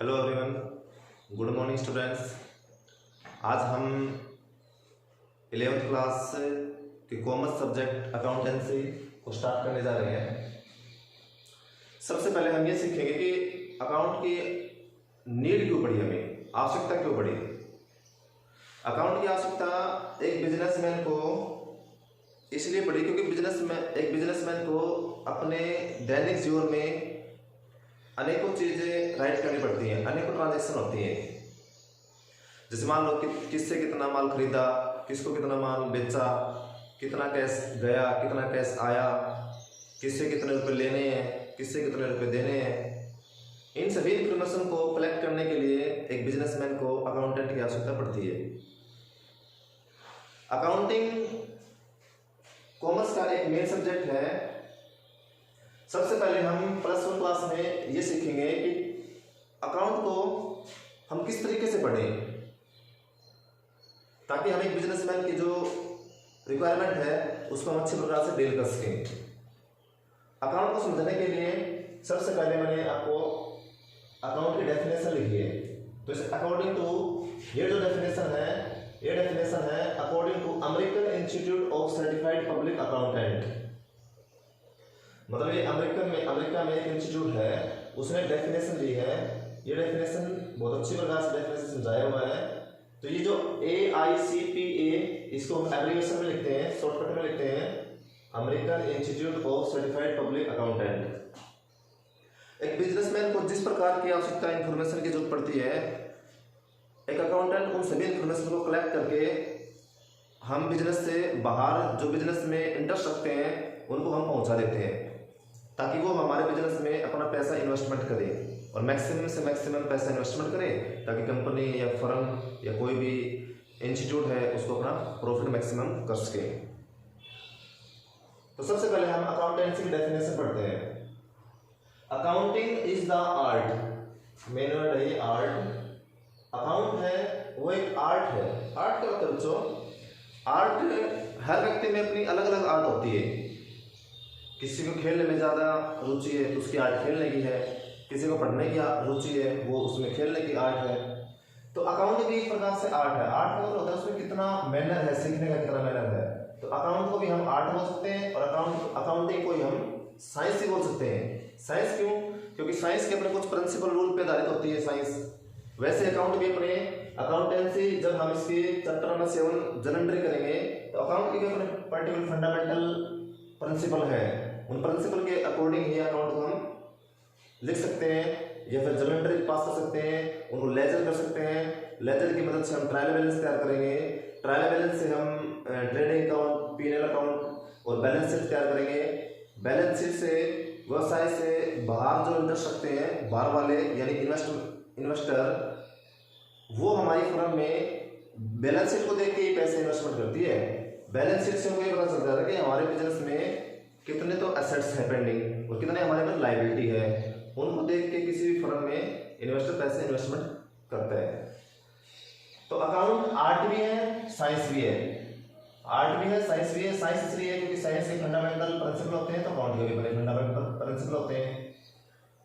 Hello everyone, good morning students. आज हम 11th class के कॉमर्स सब्जेक्ट अकाउंटेंसी को स्टार्ट करने जा रहे हैं। सबसे पहले हम ये सीखेंगे कि अकाउंट की नीड क्यों पड़ी, हमें आवश्यकता क्यों पड़ी। अकाउंट की आवश्यकता एक बिजनेसमैन को इसलिए पड़ी क्योंकि एक बिजनेसमैन को अपने दैनिक जीवन में अनेकों चीज़ें राइट करनी पड़ती हैं, अनेकों ट्रांजैक्शन होती हैं। जैसे मान लो कि किससे कितना माल खरीदा, किसको कितना माल बेचा, कितना कैश गया, कितना कैश आया, किससे कितने रुपए लेने हैं, किससे कितने रुपए देने हैं। इन सभी इंफॉर्मेशन को कलेक्ट करने के लिए एक बिजनेसमैन को अकाउंटेंट की आवश्यकता पड़ती है। अकाउंटिंग कॉमर्स का एक मेन सब्जेक्ट है। सबसे पहले हम +1 क्लास में ये सीखेंगे कि अकाउंट को हम किस तरीके से पढ़ें ताकि हम एक बिजनेसमैन की जो रिक्वायरमेंट है उसको हम अच्छे प्रकार से डील कर सकें। अकाउंट को समझने के लिए सबसे पहले मैंने आपको अकाउंट की डेफिनेशन लिखी है। तो इस अकॉर्डिंग टू ये जो डेफिनेशन है according to American Institute of Certified Public Accountant. मतलब ये अमेरिका में एक इंस्टीट्यूट है, उसने डेफिनेशन दी है। ये डेफिनेशन बहुत अच्छी प्रकार से डेफिनेशन समझाया हुआ है। तो ये जो AICPA, इसको हम एब्रिविएशन में लिखते हैं, शॉर्टकट में लिखते हैं American Institute of Certified Public accountant. एक बिजनेसमैन को जिस प्रकार की आवश्यकता इंफॉर्मेशन की जरूरत पड़ती है, एक अकाउंटेंट उन सभी इंफॉर्मेशन को कलेक्ट करके हम बिजनेस से बाहर जो बिजनेस में इंटरेस्ट रखते हैं उनको हम पहुंचा देते हैं ताकि वो हमारे बिजनेस में अपना पैसा इन्वेस्टमेंट करें और मैक्सिमम से मैक्सिमम पैसा इन्वेस्टमेंट करें ताकि कंपनी या फर्म या कोई भी इंस्टीट्यूट है उसको अपना प्रॉफिट मैक्सिमम कर सके। तो सबसे पहले हम अकाउंटेंसी की डेफिनेशन पढ़ते हैं। Accounting is the art, main word है आर्ट। अकाउंट है वो एक आर्ट है। आर्ट क्या होता है बच्चों? आर्ट हर व्यक्ति में अपनी अलग अलग आर्ट होती है। किसी को खेलने में ज़्यादा रुचि है तो उसकी आर्ट खेलने की है, किसी को पढ़ने की रुचि है वो उसमें खेलने की आर्ट है। तो अकाउंट भी एक प्रकार से आर्ट है। आर्ट का मतलब होता है उसमें कितना मैनर है, सीखने का कितना मैनर है। तो अकाउंट को भी हम आर्ट बोल सकते हैं और अकाउंटिंग को ही हम साइंस ही बोल सकते हैं। साइंस क्यों? क्योंकि साइंस के अपने कुछ प्रिंसिपल रूल पे आधारित होती है साइंस। वैसे अकाउंट भी अपने अकाउंटेंसी जब हम इसके चैप्टर नंबर 7 जनरल करेंगे तो अकाउंट के अपने पर्टिकुलर फंडामेंटल प्रिंसिपल है, उन प्रिंसिपल के अकॉर्डिंग ही अकाउंट को हम लिख सकते हैं या फिर जर्नल एंट्री पास कर सकते हैं, उनको लेजर कर सकते हैं। लेजर की मदद से हम ट्रायल बैलेंस तैयार करेंगे, ट्रायल बैलेंस से हम ट्रेडिंग अकाउंट, P&L अकाउंट और बैलेंस शीट तैयार करेंगे। बैलेंस शीट से व्यवसाय से बाहर जो इंटरेस्ट रखते हैं, बाहर वाले यानी इन्वेस्टर, वो हमारी फर्म में बैलेंस शीट को देख के ही पैसे इन्वेस्टमेंट करती है। बैलेंस शीट से हमको ये पता चल जाता है कि हमारे बिजनेस में कितने तो एसेट्स हैं पेंडिंग और कितने हमारे पास लायबिलिटी है। उनको देख के किसी भी फर्म में इन्वेस्टर पैसे इन्वेस्टमेंट करता है। तो अकाउंट आर्ट भी है, साइंस भी है। आर्ट भी है, साइंस भी है। साइंस इसलिए है क्योंकि साइंस के फंडामेंटल प्रिंसिपल होते हैं, तो अकाउंट के भी बड़े फंडामेंटल प्रिंसिपल होते हैं।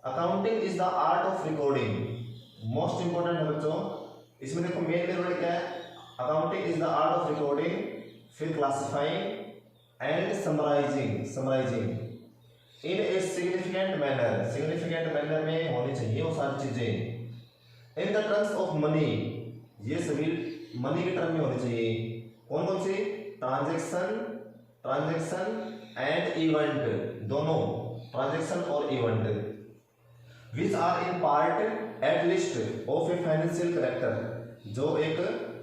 Accounting is the art of recording. Most important है बच्चों, इसमें देखो मेन वर्ड क्या है? Accounting is the art of recording, फिर classifying and summarising in a significant manner. Significant manner में होनी चाहिए वो सारी चीजें। In the terms of money, ये सभी मनी के टर्म में होनी चाहिए। कौन कौन सी? ट्रांजैक्शन एंड इवेंट, दोनों ट्रांजैक्शन और event, which are in part at least of a financial character, जो एक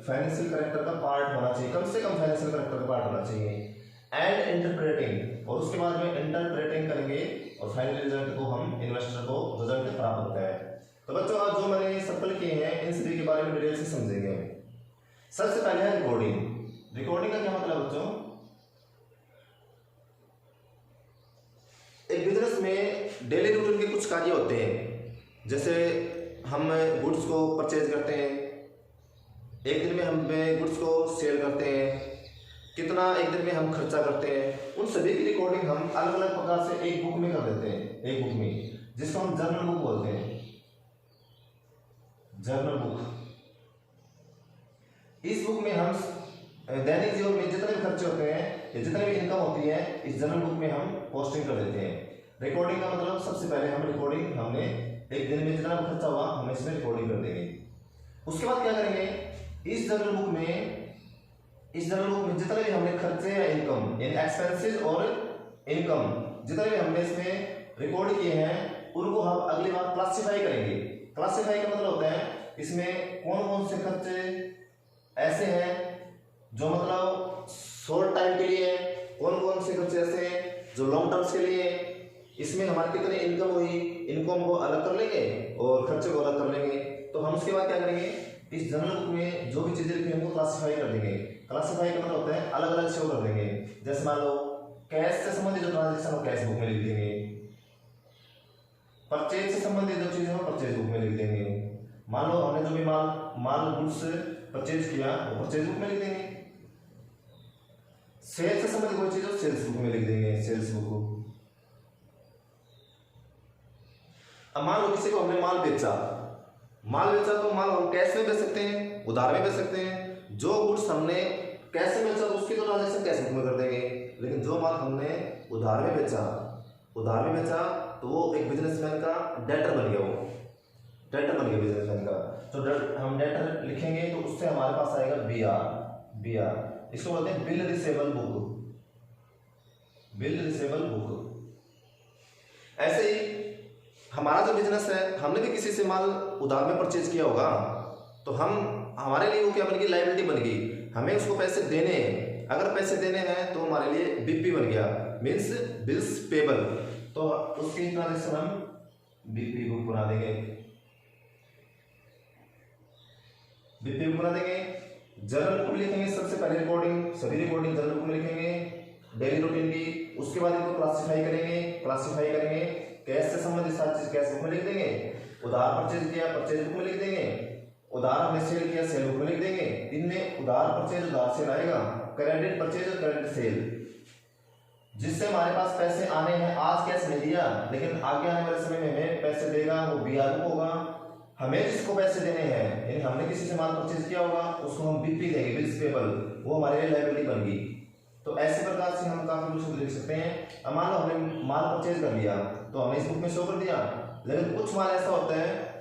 फाइनेंशियल करेक्टर का पार्ट होना चाहिए, कम से कम फाइनेंशियल करेक्टर का पार्ट होना चाहिए। एंड इंटरप्रेटिंग, और उसके बाद में इंटरप्रेटिंग करेंगे और फाइनल रिजल्ट को हम इन्वेस्टर को रिजल्ट प्राप्त होता है। तो बच्चों आज जो मैंने सर्कल किए हैं इन सभी के बारे में डिटेल से समझेंगे। सबसे पहले है रिकॉर्डिंग। रिकॉर्डिंग का क्या मतलब बच्चों? एक बिजनेस में डेली रूटीन के कुछ कार्य होते हैं। जैसे हम गुड्स को परचेज करते हैं, एक दिन में हम गुड्स को सेल करते हैं, कितना एक दिन में हम खर्चा करते हैं, उन सभी की रिकॉर्डिंग हम अलग अलग प्रकार से एक बुक में कर देते हैं, एक बुक में, जिसको हम जर्नल बुक बोलते हैं। Journal book. इस बुक में हम दैनिक जीवन में जितने भी खर्चे होते हैं या जितने भी इनकम होती है इस जर्नल बुक में हम पोस्टिंग कर देते हैं। रिकॉर्डिंग का मतलब सबसे पहले हम रिकॉर्डिंग हमने एक दिन में जितना भी खर्चा हुआ हम इसमें रिकॉर्डिंग कर देंगे। उसके बाद क्या करेंगे, इस जर्नल बुक में जितने भी हमने खर्चे या इनकम यानी एक्सपेंसेस और इनकम जितने भी हमने इसमें रिकॉर्ड किए हैं उनको हम अगली बार क्लासिफाई करेंगे। क्लासिफाई का मतलब होता है इसमें कौन कौन से खर्चे ऐसे हैं जो मतलब शॉर्ट टाइम के लिए, कौन कौन से खर्चे ऐसे हैं जो लॉन्ग टर्म्स के लिए, इसमें हमारी कितनी इनकम हुई, इनकम को अलग कर लेंगे और खर्चे को अलग कर लेंगे। तो हम उसके बाद क्या करेंगे, इस जर्नल बुक में जो भी चीजें लिखी हैं उनको क्लासिफाई कर देंगे। क्लासिफाई का मतलब होता है अलग अलग शो कर देंगे। जैसे मान लो कैश से संबंधित जो ट्रांजेक्शन हो कैश बुक में लिख देंगे, परचेज से संबंधित जो चीजें हो परचेज बुक में लिख देंगे। मान लो हमने जो भी माल गुड्स परचेज किया वो परचेज बुक में लिख देंगे। सेल्स से संबंधित कोई चीज हो सेल्स बुक में लिख देंगे, सेल्स बुक। अब मान लो किसी को हमने माल बेचा तो माल हम कैश में बेच सकते हैं, उधार में बेच सकते हैं। जो गुड्स हमने कैश में बेचा तो उसकी तो ट्रांजेक्शन कैश बुक में कर देंगे। लेकिन जो माल हमने उधार में बेचा तो वो एक बिजनेसमैन का डेटर बन गया, वो डेटर बन गया बिजनेसमैन का। तो हम डेटर लिखेंगे तो उससे हमारे पास आएगा BR। इसको बोलते हैं बिल रिसेबल बुक। ऐसे ही हमारा जो बिजनेस है हमने भी किसी से माल उधार में परचेज किया होगा तो हमारे लिए वो क्या बन गई, लायबिलिटी बन गई। हमें उसको पैसे देने हैं, अगर पैसे देने हैं तो हमारे लिए BP बन गया, मीन्स बिल्स पेबल। तो उसकी ट्रांजेक्शन हम BP बुक बना देंगे। जर्नल बुक में लिखेंगे सबसे पहले सभी रिकॉर्डिंग जर्नल बुक में लिखेंगे डेली रूटीन की। उसके बाद इनको क्लासिफाई करेंगे। कैश से संबंधित सारी चीज कैश बुक में लिख देंगे। उधार परचेज किया परचेज बुक में लिख देंगे। उधार हमने सेल किया सेल बुक में लिख देंगे। इनमें उधार परचेज उधार सेल आएगा, क्रेडिट परचेज और क्रेडिट सेल। जिससे हमारे पास पैसे आने हैं, आज कैश नहीं दिया लेकिन आगे आने वाले समय में हमें पैसे देगा वो BR बुक होगा। हमें जिसको पैसे देने हैं यानी हमने किसी से माल परचेज किया होगा उसको हम BP देंगे, बिल्स पेबल, वो हमारे लिए लायबिलिटी बन गई। तो ऐसे प्रकार से हम काफी कुछ लिख सकते हैं। अब मान लो हमने माल परचेज कर लिया तो हमें इस बुक में शो कर दिया। लेकिन कुछ माल ऐसा होता है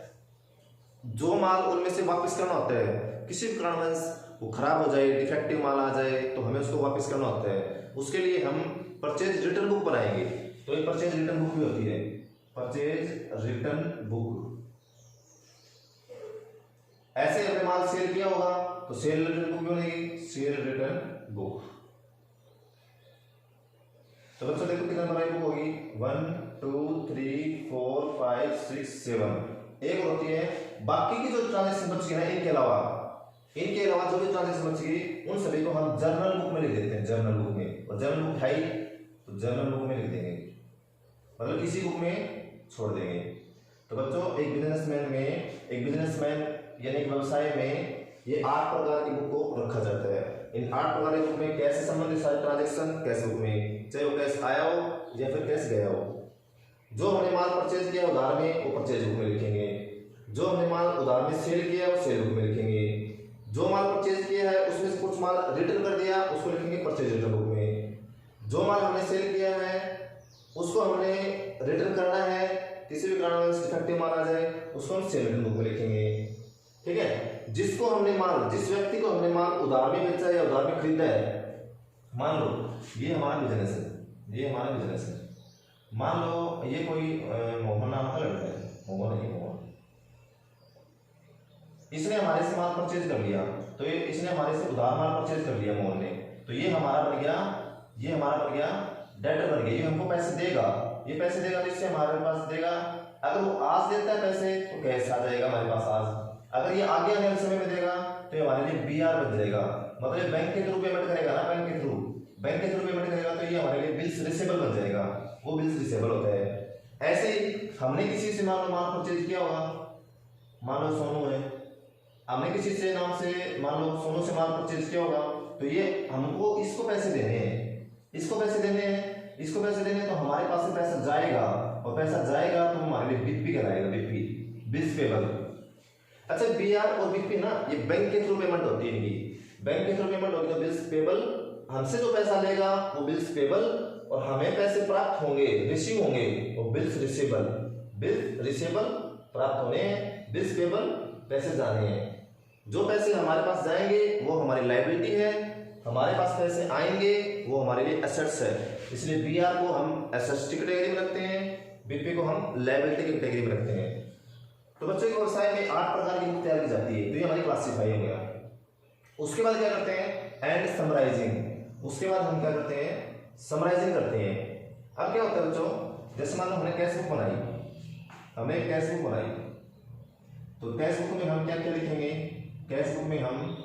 जो माल उनमें से वापस करना होता है, किसी भी कारणवश वो खराब हो जाए, डिफेक्टिव माल आ जाए तो हमें उसको वापस करना होता है। उसके लिए हम परचेज रिटर्न बुक बनाएंगे। तो ये परचेज रिटर्न बुक भी होती है, परचेज रिटर्न बुक। ऐसे हमने माल सेल किया होगा तो सेल रिटर्न बुक भी बनेगी, सेल रिटर्न बुक। तो बच्चों देखो कितने नंबर की बुक होगी, 1 2 3 4 5 6 7 एक होती है। बाकी की जो ट्रांजेक्शन बच गई ना इनके अलावा जो भी ट्रांजेक्शन बच गई उन सभी को हम जर्नल बुक में लिख देते हैं, जर्नल बुक में। और जर्नल बुक है तो जर्नल बुक में लिख देंगे, मतलब किसी बुक में छोड़ देंगे। तो बच्चों एक बिजनेसमैन यानी एक व्यवसाय में ये 8 प्रकार की बुक को रखा जाता है। इन 8 प्रकार की बुक में कैश से संबंधित सारे ट्रांजेक्शन कैश बुक में, चाहे वो कैश आया हो या फिर कैश गया हो। जो हमने माल परचेज किया उधार में वो परचेज बुक में लिखेंगे। जो हमने माल उधार में सेल किया वो सेल बुक में लिखेंगे। जो माल परचेज किया है उसमें से कुछ माल रिटर्न कर दिया उसको लिखेंगे परचेज रिटर्न बुक में। जो माल हमने सेल किया है उसको हमने रिटर्न करना है, किसी भी कारणवश डिफेक्टिव माल आ जाए उसको हम सेल रिटर्न बुक में लिखेंगे। ठीक है, जिस व्यक्ति को हमने माल उधार में बेचा या उधार में खरीदा है, मान लो ये हमारा बिजनेस है, मान लो ये कोई मोहन नाम का लड़का है, मोहन इसने हमारे से माल परचेज कर लिया तो ये इसने हमारे से उधार माल परचेज कर लिया मोहन ने, तो ये हमारा बन गया डेटर बन गया। ये हमको पैसे देगा तो इससे हमारे पास देगा। अगर वो आज देता है पैसे तो कैश आ जाएगा हमारे पास आज। अगर ये आगे आने वाले समय में देगा तो ये हमारे लिए BR बन जाएगा, मतलब बैंक के थ्रू पेमेंट करेगा ना, बैंक के थ्रू पेमेंट करेगा तो ये हमारे लिए बिल्स रिसेबल बन जाएगा, वो बिल्स रिसेबल होता है। ऐसे ही हमने किसी से माल परचेज किया होगा, मान लो सोनू है, हमने किसी से नाम से मान लो सोनू से माल परचेज किया होगा तो ये हमको इसको पैसे देने हैं तो हमारे पास से पैसा जाएगा और पैसा जाएगा तो हमारे लिए BP कहलाएगा, BP बिल्स पेबल। अच्छा बीआर और बीपी ना ये बैंक के थ्रू पेमेंट होती है इनकी, बैंक के थ्रू पेमेंट होगी तो बिल्स पेबल, हमसे जो पैसा लेगा वो बिल्स पेबल और हमें पैसे प्राप्त होंगे रिसीव होंगे वो बिल्स रिसीवेबल, बिल्स रिसीवेबल प्राप्त होने हैं, बिल्स पेबल पैसे जाने हैं। जो पैसे हमारे पास जाएंगे वो हमारी लायबिलिटी है, हमारे पास पैसे आएंगे वो हमारे लिए एसेट्स है, इसलिए बीआर को हम एसेट्स की कैटेगरी में रखते हैं, बीपी को हम लायबिलिटी की कैटेगरी में रखते हैं। तो बच्चों के व्यवसाय में 8 प्रकार की बुक तैयार की जाती है, तो ये हमारी क्लासिफाई हो गया। उसके बाद क्या करते हैं एंड समराइजिंग, उसके बाद हम क्या करते हैं समराइजिंग करते हैं। अब क्या होता है बच्चों, जैसे मान लो हमने कैश बुक बनाई, हमने कैश बुक बनाई, तो कैश बुक में हम क्या क्या लिखेंगे, कैश बुक में हम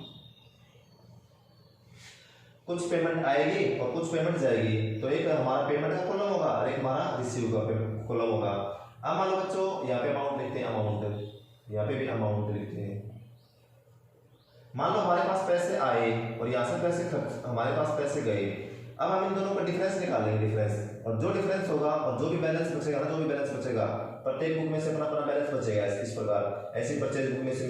कुछ पेमेंट आएगी और कुछ पेमेंट जाएगी, तो एक हमारा पेमेंट का कॉलम होगा और एक हमारा रिसीव का कॉलम होगा। अब मान लो बच्चों यहाँ पे अमाउंट लिखते हैं, अमाउंट यहाँ पे भी अमाउंट लिखते हैं। मान लो हमारे पास पैसे आए और यहाँ से पैसे खर्च, हमारे पास पैसे गए, अब हम इन दोनों का डिफरेंस निकालेंगे, डिफरेंस, और जो डिफरेंस होगा और जो भी बैलेंस बचेगा ना, जो भी बैलेंस बचेगा प्रत्येक बुक में से अपना अपना बैलेंस बचेगा इस प्रकार, ऐसे परचेज बुक में से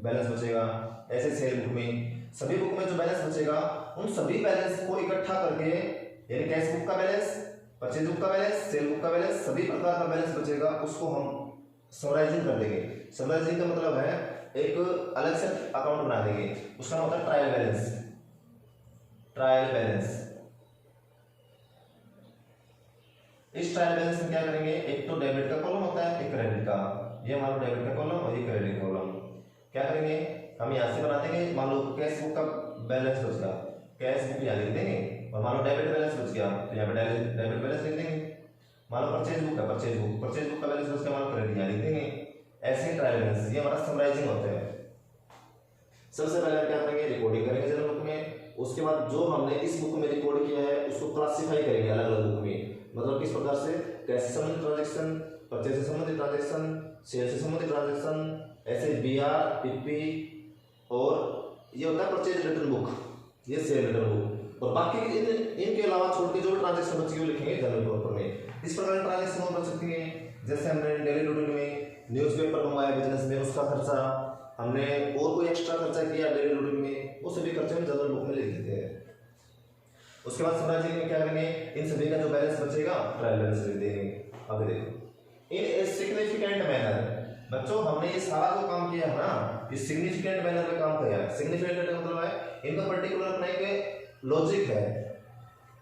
बैलेंस बचेगा, ऐसे सेल बुक में, सभी बुक में जो बैलेंस बचेगा उन सभी बैलेंस को इकट्ठा करके, यानी कैश बुक का बैलेंस, परचेज बुक का बैलेंस, सेल बुक का बैलेंस, सभी प्रकार का बैलेंस बचेगा उसको हम समराइजिंग कर देंगे। समराइजिंग का मतलब है एक अलग से अकाउंट बना देंगे, उसका नाम होता है ट्रायल बैलेंस, ट्रायल बैलेंस। इस ट्रायल बैलेंस में क्या करेंगे, एक तो डेबिट का कॉलम होता है, एक क्रेडिट का, ये हमारा डेबिट का कॉलम और ये क्रेडिट कॉलम। क्या करेंगे हम यहाँ से बना देंगे, मान लो कैश बुक का बैलेंस बच गया, कैश बुक यहाँ लिख देंगे, और मान लो डेबिट बैलेंस बच गया तो यहाँ पे डेबिट बैलेंस लिख देंगे। मान लो परचेज बुक का, परचेज बुक का बैलेंस बच गया, मान लो क्रेडिट यहाँ लिख देंगे। ऐसे ही ट्रायल बैलेंस, ये हमारा समराइजिंग होता है। सबसे पहले हम क्या करेंगे, रिकॉर्डिंग करेंगे जनरल बुक में, उसके बाद जो हमने इस बुक में रिकॉर्ड किया है उसको क्लासिफाई करेंगे अलग अलग बुक में, मतलब किस प्रकार से, कैश से संबंधित ट्रांजेक्शन, परचेज से संबंधित ट्रांजेक्शन, सेल से संबंधित ट्रांजेक्शन, ऐसे बीआर, पीपी, और ये होता है परचेज रिटर्न बुक, ये सेल रिटर्न बुक, और बाकी इनके अलावा छोड़ के जो ट्रांजेक्शन बची वो लिखेंगे जनरल पेपर में। इस प्रकार ट्रांजेक्शन और बच सकती है, जैसे हमने डेली रूटीन में न्यूज़पेपर मंगवाया बिजनेस में, उसका खर्चा, हमने और कोई एक्स्ट्रा खर्चा किया डेली रूटीन में, वो सभी खर्चे हम जनरल बुक में लिख देते हैं। उसके बाद समराइजिंग में क्या करेंगे, इन सभी का जो बैलेंस बचेगा ट्रायल बैलेंस लिख देंगे। अब देखो इन ए सिग्निफिकेंट मैनर, बच्चों हमने ये सारा जो काम किया है ना, ये सिग्निफिकेंट मैनर में काम किया है। सिग्निफिकेंट का मतलब है इनका पर्टिकुलर अपना एक लॉजिक है,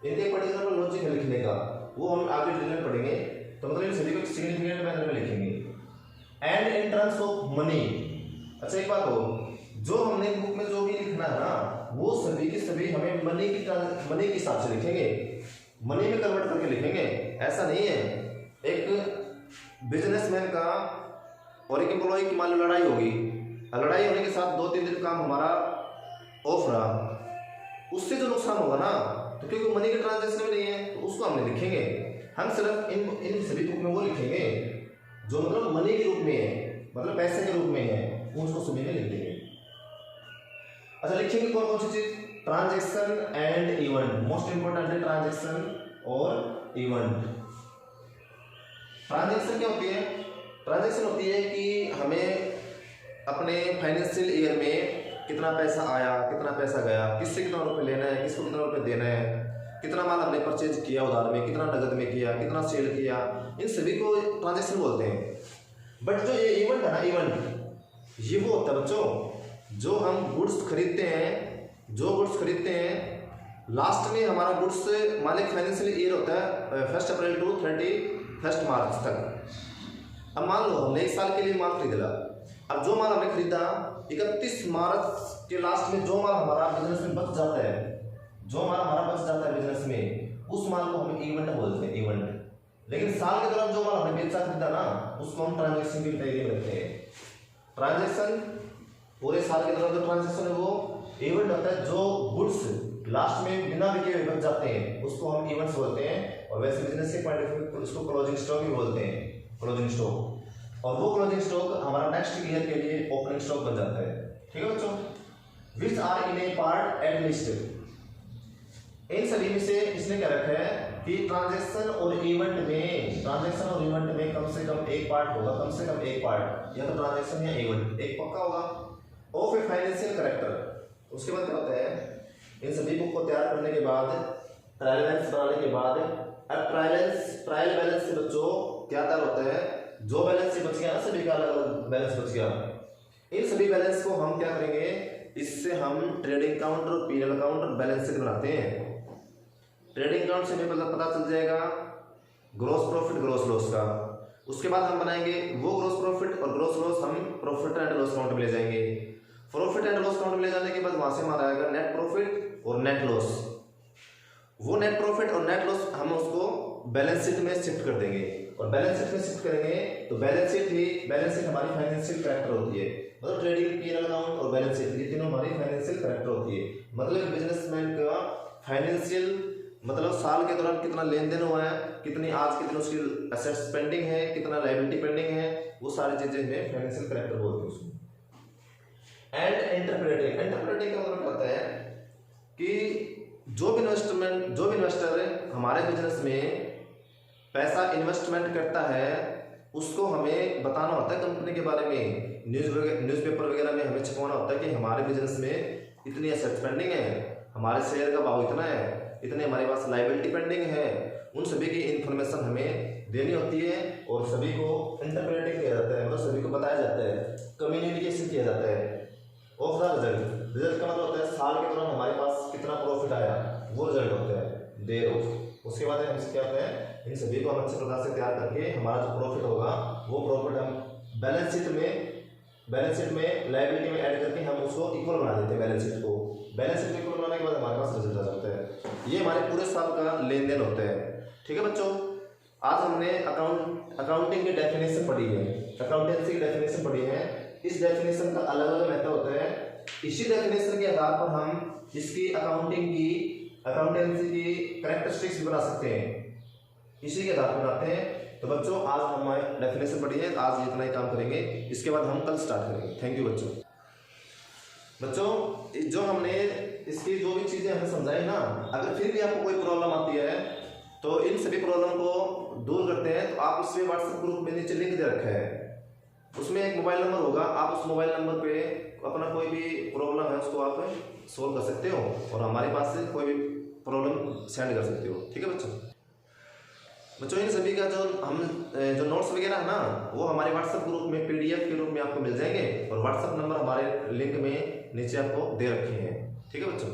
इनके पर्टिकुलर लॉजिक है लिखने का, वो हम आगे डिटेल में पढ़ेंगे। तो मतलब इन सभी को सिग्निफिकेंट मैनर में लिखेंगे। And in terms of money, अच्छा एक बात हो, जो हमने बुक में जो भी लिखना है ना वो सभी की सभी हमें मनी के हिसाब से लिखेंगे, मनी में कन्वर्ट करके लिखेंगे। ऐसा नहीं है एक बिजनेसमैन का और एक एम्प्लॉय की मान लो लड़ाई होगी, लड़ाई होने के साथ 2-3 दिन काम हमारा ऑफ रहा, उससे जो नुकसान होगा ना, तो क्योंकि मनी के ट्रांजेक्शन में नहीं है तो उसको हमने लिखेंगे। हम सिर्फ इन सभी बुक में वो लिखेंगे जो मतलब मनी के रूप में है, मतलब पैसे के रूप में है, उसको सभी में लिख देंगे। अच्छा लिखेंगे कौन कौन सी चीज, transaction and event, most important है ट्रांजेक्शन और इवेंट। ट्रांजेक्शन क्या होती है, ट्रांजेक्शन होती है कि हमें अपने फाइनेंशियल ईयर में कितना पैसा आया, कितना पैसा गया, किससे कितना रुपए लेना है, किसको कितना रुपए देना है, कितना माल हमने परचेज किया उधार में, कितना नगद में किया, कितना सेल किया, इन सभी को ट्रांजेक्शन बोलते हैं। बट जो ये इवेंट है ना, इवेंट ये वो होता है बच्चों जो हम गुड्स खरीदते हैं, जो गुड्स खरीदते हैं लास्ट में हमारा गुड्स मालिक फाइनेंशियल ईयर होता है 1 अप्रैल टू 31 मार्च तक। अब मान लो हमने 1 साल के लिए माल खरीदा, अब जो माल हमने खरीदा 31 मार्च के लास्ट में जो माल हमारा बिजनेस में बच जाता है, जो माल हमारा बच जाता है बिजनेस में, उस माल को हम इवेंट बोलते हैं, इवेंट। लेकिन साल के दौरान जो माल हमने बेचा खरीदा ना उसको हम ट्रांजेक्शन की कैटेगरी में रखते हैं। ट्रांजेक्शन पूरे साल के दौरान जो ट्रांजेक्शन है वो इवेंट होता है, जो गुड्स लास्ट में बिना बिके हुए बच जाते हैं उसको हम इवेंट्स बोलते हैं। और वैसे बिजनेस के पॉइंट ऑफ व्यू उसको क्लोजिंग स्टॉक भी बोलते हैं, क्लोजिंग स्टॉक। और वो क्लोजिंग स्टॉक हमारा नेक्स्ट ईयर के लिए ओपनिंग स्टॉक बन जाता है। ठीक है बच्चों, which are in a part at least, इन सभी में से इसने क्या रखा है, कि ट्रांजैक्शन और इवेंट में कम से कम एक पार्ट होगा, कम से कम एक पार्ट, या तो ट्रांजैक्शन या इवेंट एक पक्का होगा ऑफ ए फाइनेंशियल कैरेक्टर। उसके बाद क्या होता है, इन सभी बुक को तैयार करने के बाद, ट्रायल बैलेंस बनाने के बाद, अब ट्रायल बैलेंस से बच्चों क्या तैयार होता है, जो बैलेंस बच गया ना, सभी का अलग अलग बैलेंस बच गया, इन सभी बैलेंस को हम क्या करेंगे, इससे हम ट्रेडिंग अकाउंट और पीएल अकाउंट और बैलेंस शीट बनाते हैं। ट्रेडिंग अकाउंट से हमें पता चल जाएगा ग्रॉस प्रॉफिट ग्रॉस लॉस का। उसके बाद हम बनाएंगे वो ग्रॉस प्रॉफिट और ग्रॉस लॉस हम प्रॉफिट एंड लॉस अकाउंट में ले जाएंगे। प्रॉफिट एंड लॉस अकाउंट में ले जाने के बाद वहां से हमारा आएगा नेट प्रॉफिट और नेट लॉस। वो नेट प्रॉफिट और नेट लॉस हम उसको बैलेंस शीट में शिफ्ट कर देंगे, और बैलेंस शीट में शिफ्ट करेंगे तो बैलेंस शीट हमारी फाइनेंशियल कैरेक्टर होती है, मतलब ट्रेडिंग, पीएल अकाउंट और बैलेंस शीट ये तीनों हमारी फाइनेंशियल कैरेक्टर होती है। मतलब बिजनेसमैन का फाइनेंशियल, मतलब साल के दौरान कितना लेन देन हुआ है, कितनी आज के दिन उसकी एसेट्स पेंडिंग है, कितना लायबिलिटी पेंडिंग है, वो सारी चीजें हमें फाइनेंशियल कैरेक्टर बोलते हैं उसमें। एंड इंटरप्रेटिंग का मतलब होता है कि जो भी इन्वेस्टर हमारे बिजनेस में पैसा इन्वेस्टमेंट करता है उसको हमें बताना होता है कंपनी के बारे में, न्यूज़पेपर वगैरह में हमें छपवाना होता है कि हमारे बिजनेस में इतनी एसेट्स पेंडिंग है, हमारे शेयर का भाव इतना है, इतने हमारे पास लायबिलिटी पेंडिंग है, उन सभी की इंफॉर्मेशन हमें देनी होती है और सभी को इंटरप्रेटिंग किया जाता है, मतलब सभी को बताया जाता है, कम्युनिकेशन किया जाता है। ऑफ द रिजल्ट का मतलब होता है साल के दौरान हमारे पास कितना प्रॉफिट आया, वो रिजल्ट होता है देयर ऑफ। उसके बाद हम क्या होते हैं, इन सभी को हम अच्छे प्रकार से तैयार करके हमारा जो प्रॉफिट होगा वो प्रॉफिट हम बैलेंस शीट में लायबिलिटी में ऐड करके हम उसको इक्वल बना देते हैं। बैलेंस शीट में इक्वल बनाने के बाद हमारे पास रिजल्ट आ जाता है। ये हमारे पूरे साल का लेन देन होता है। ठीक है बच्चों, आज हमने अकाउंटिंग की डेफिनेशन पढ़ी है, अकाउंटेंसी की डेफिनेशन पढ़ी है। इस डेफिनेशन का अलग अलग मेथड होता है, इसी डेफिनेशन के आधार पर हम इसकी अकाउंटेंसी की कैरेक्टरिस्टिक्स भी बना सकते हैं, इसी के आधार पर बनाते हैं। तो बच्चों आज हमारे डेफिनेशन पढ़ी है, आज इतना ही काम करेंगे, इसके बाद हम कल स्टार्ट करेंगे। थैंक यू बच्चों जो हमने इसकी जो भी चीज़ें हमें समझाई ना, अगर फिर भी आपको कोई प्रॉब्लम आती है तो इन सभी प्रॉब्लम को दूर करते हैं। तो आप इसमें व्हाट्सएप ग्रुप में नीचे लिंक दे रखा है, उसमें एक मोबाइल नंबर होगा, आप उस मोबाइल नंबर पे अपना कोई भी प्रॉब्लम है उसको आप सोल्व कर सकते हो और हमारे पास से कोई भी प्रॉब्लम सेंड कर सकते हो। ठीक है बच्चों इन सभी का जो नोट्स वगैरह है ना, वो हमारे व्हाट्सएप ग्रुप में PDF के रूप में आपको मिल जाएंगे और व्हाट्सएप नंबर हमारे लिंक में नीचे आपको दे रखे हैं। ठीक है बच्चों।